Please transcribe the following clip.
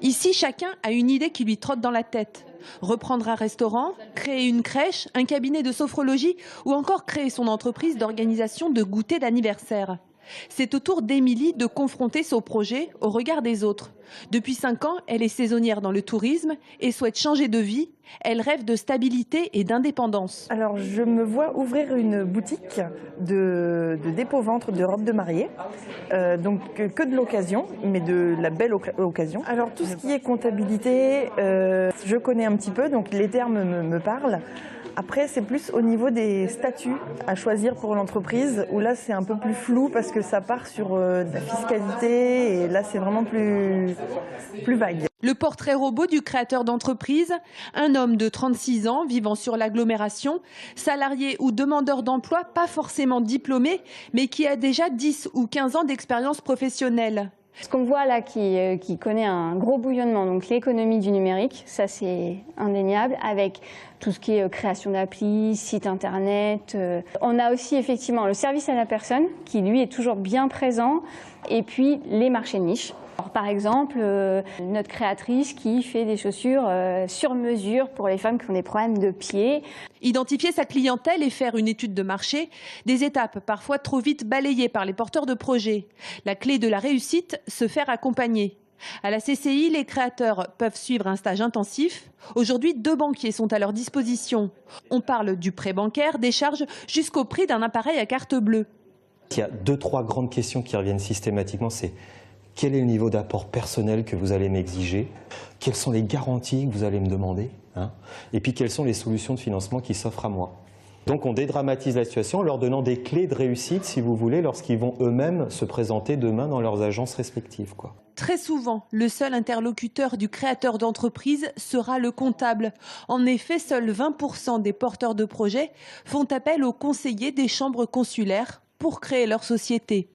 Ici, chacun a une idée qui lui trotte dans la tête. Reprendre un restaurant, créer une crèche, un cabinet de sophrologie ou encore créer son entreprise d'organisation de goûter d'anniversaire. C'est au tour d'Émilie de confronter son projet au regard des autres. Depuis 5 ans, elle est saisonnière dans le tourisme et souhaite changer de vie. Elle rêve de stabilité et d'indépendance. Alors, je me vois ouvrir une boutique de dépôt-vente de robes de mariée. Donc, que de l'occasion, mais de la belle occasion. Alors, tout ce qui est comptabilité, je connais un petit peu, donc les termes me parlent. Après, c'est plus au niveau des statuts à choisir pour l'entreprise, où là, c'est un peu plus flou parce que ça part sur de la fiscalité et là, c'est vraiment plus vague. Le portrait robot du créateur d'entreprise, un homme de 36 ans vivant sur l'agglomération, salarié ou demandeur d'emploi, pas forcément diplômé, mais qui a déjà 10 ou 15 ans d'expérience professionnelle. Ce qu'on voit là qui connaît un gros bouillonnement, donc l'économie du numérique, ça c'est indéniable, avec tout ce qui est création d'applis, site internet. On a aussi effectivement le service à la personne qui lui est toujours bien présent et puis les marchés de niche. Alors, par exemple, notre créatrice qui fait des chaussures sur mesure pour les femmes qui ont des problèmes de pied. Identifier sa clientèle et faire une étude de marché, des étapes parfois trop vite balayées par les porteurs de projets. La clé de la réussite, se faire accompagner. À la CCI, les créateurs peuvent suivre un stage intensif. Aujourd'hui, 2 banquiers sont à leur disposition. On parle du prêt bancaire, des charges, jusqu'au prix d'un appareil à carte bleue. Il y a 2-3 grandes questions qui reviennent systématiquement, c'est quel est le niveau d'apport personnel que vous allez m'exiger? Quelles sont les garanties que vous allez me demander, hein? Et puis quelles sont les solutions de financement qui s'offrent à moi? Donc on dédramatise la situation en leur donnant des clés de réussite, si vous voulez, lorsqu'ils vont eux-mêmes se présenter demain dans leurs agences respectives, quoi. Très souvent, le seul interlocuteur du créateur d'entreprise sera le comptable. En effet, seuls 20% des porteurs de projets font appel aux conseillers des chambres consulaires pour créer leur société.